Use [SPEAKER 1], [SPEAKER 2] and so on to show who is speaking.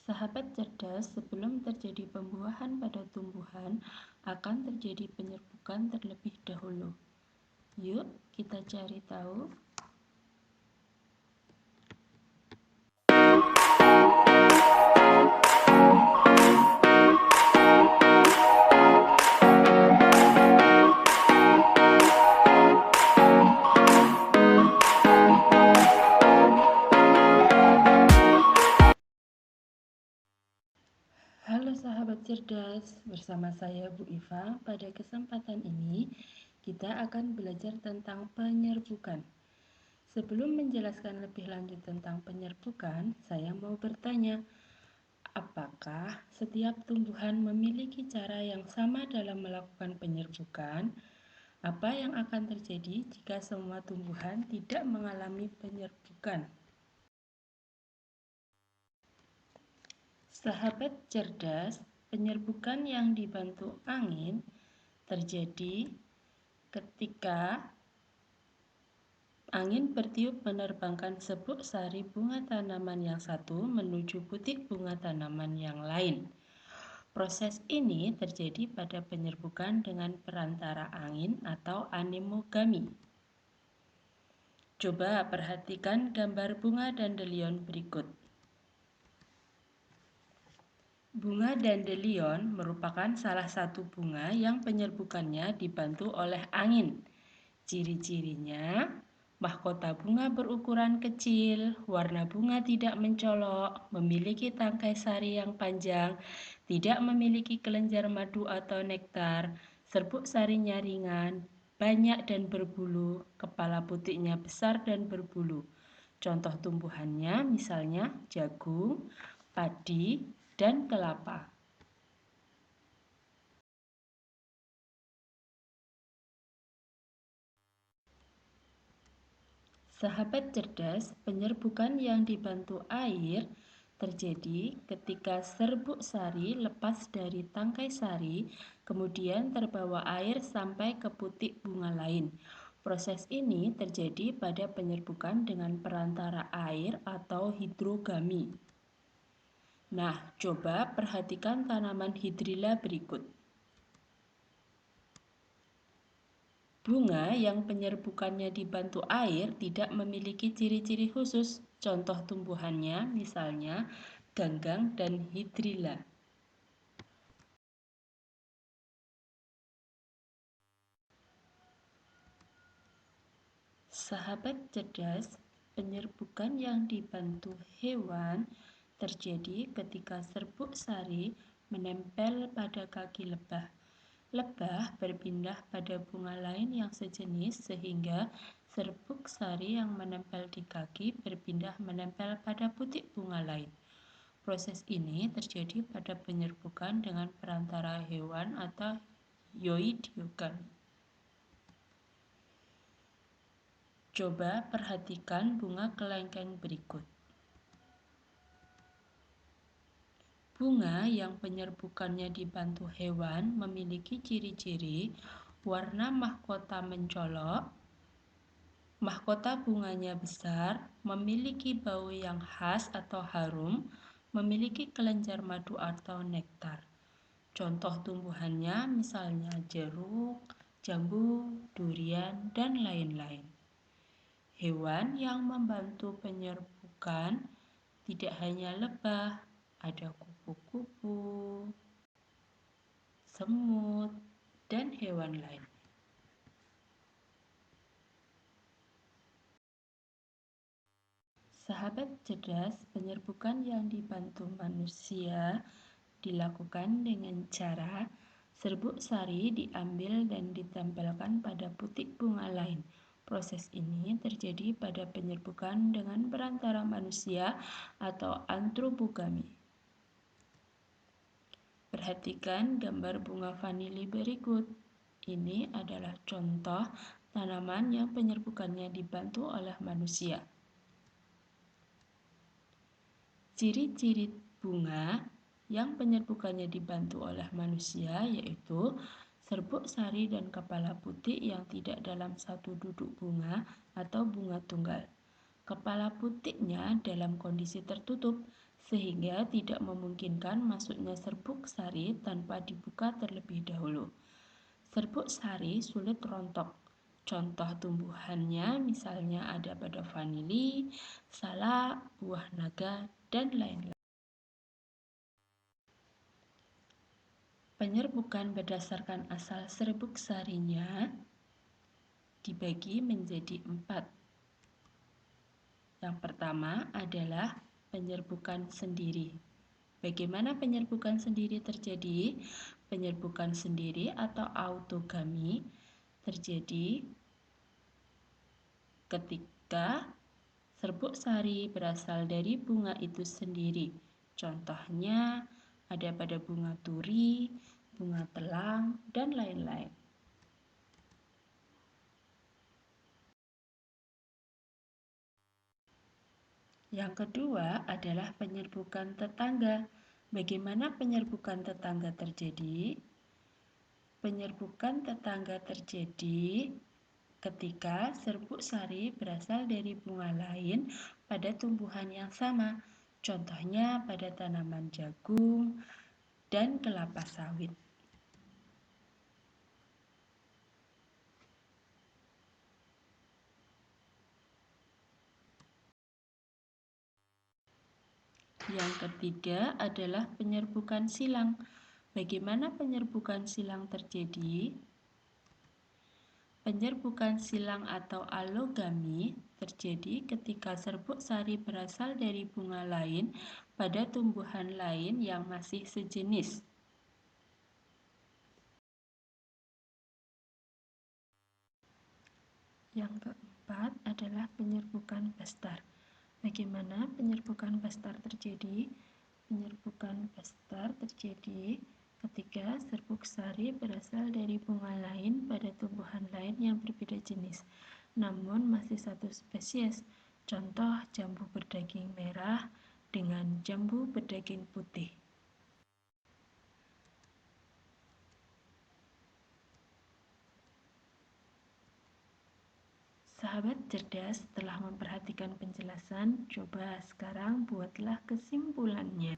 [SPEAKER 1] Sahabat cerdas, sebelum terjadi pembuahan pada tumbuhan, akan terjadi penyerbukan terlebih dahulu. Yuk, kita cari tahu. Halo sahabat cerdas, bersama saya Bu Iva. Pada kesempatan ini, kita akan belajar tentang penyerbukan. Sebelum menjelaskan lebih lanjut tentang penyerbukan, saya mau bertanya, apakah setiap tumbuhan memiliki cara yang sama dalam melakukan penyerbukan? Apa yang akan terjadi jika semua tumbuhan tidak mengalami penyerbukan? Sahabat cerdas, penyerbukan yang dibantu angin terjadi ketika angin bertiup menerbangkan sebuk sari bunga tanaman yang satu menuju butik bunga tanaman yang lain. Proses ini terjadi pada penyerbukan dengan perantara angin atau anemogami. Coba perhatikan gambar bunga dandelion berikut. Bunga dandelion merupakan salah satu bunga yang penyerbukannya dibantu oleh angin. Ciri-cirinya, mahkota bunga berukuran kecil, warna bunga tidak mencolok, memiliki tangkai sari yang panjang, tidak memiliki kelenjar madu atau nektar, serbuk sarinya ringan, banyak dan berbulu, kepala putiknya besar dan berbulu. Contoh tumbuhannya misalnya jagung, padi, dan kelapa. Sahabat cerdas, penyerbukan yang dibantu air terjadi ketika serbuk sari lepas dari tangkai sari, kemudian terbawa air sampai ke putik bunga lain. Proses ini terjadi pada penyerbukan dengan perantara air atau hidrogami. Nah, coba perhatikan tanaman hidrilla berikut. Bunga yang penyerbukannya dibantu air tidak memiliki ciri-ciri khusus. Contoh tumbuhannya misalnya ganggang dan hidrilla. Sahabat cerdas, penyerbukan yang dibantu hewan terjadi ketika serbuk sari menempel pada kaki lebah. Lebah berpindah pada bunga lain yang sejenis sehingga serbuk sari yang menempel di kaki berpindah menempel pada butik bunga lain. Proses ini terjadi pada penyerbukan dengan perantara hewan atau yoidiogan. Coba perhatikan bunga kelengkeng berikut. Bunga yang penyerbukannya dibantu hewan memiliki ciri-ciri warna mahkota mencolok, mahkota bunganya besar, memiliki bau yang khas atau harum, memiliki kelenjar madu atau nektar. Contoh tumbuhannya misalnya jeruk, jambu, durian, dan lain-lain. Hewan yang membantu penyerbukan tidak hanya lebah, ada kupu-kupu, semut, dan hewan lain. Sahabat cerdas, penyerbukan yang dibantu manusia dilakukan dengan cara serbuk sari diambil dan ditempelkan pada butik bunga lain. Proses ini terjadi pada penyerbukan dengan perantara manusia atau antrobogami. Perhatikan gambar bunga vanili berikut. Ini adalah contoh tanaman yang penyerbukannya dibantu oleh manusia. Ciri-ciri bunga yang penyerbukannya dibantu oleh manusia yaitu serbuk sari dan kepala putih yang tidak dalam satu duduk bunga atau bunga tunggal. Kepala putiknya dalam kondisi tertutup, sehingga tidak memungkinkan masuknya serbuk sari tanpa dibuka terlebih dahulu. Serbuk sari sulit rontok. Contoh tumbuhannya misalnya ada pada vanili, salak, buah naga, dan lain-lain. Penyerbukan berdasarkan asal serbuk sarinya dibagi menjadi 4. Yang pertama adalah penyerbukan sendiri. Bagaimana penyerbukan sendiri terjadi? Penyerbukan sendiri atau autogami terjadi ketika serbuk sari berasal dari bunga itu sendiri. Contohnya ada pada bunga turi, bunga telang, dan lain-lain. Yang kedua adalah penyerbukan tetangga. Bagaimana penyerbukan tetangga terjadi? Penyerbukan tetangga terjadi ketika serbuk sari berasal dari bunga lain pada tumbuhan yang sama. Contohnya pada tanaman jagung dan kelapa sawit. Yang ketiga adalah penyerbukan silang. Bagaimana penyerbukan silang terjadi? Penyerbukan silang atau allogami terjadi ketika serbuk sari berasal dari bunga lain pada tumbuhan lain yang masih sejenis. Yang keempat adalah penyerbukan bestar. Bagaimana penyerbukan bestar terjadi? Penyerbukan bestar terjadi ketika serbuk sari berasal dari bunga lain pada tumbuhan lain yang berbeda jenis, namun masih satu spesies. Contoh jambu berdaging merah dengan jambu berdaging putih. Sahabat cerdas, setelah memperhatikan penjelasan, coba sekarang buatlah kesimpulannya.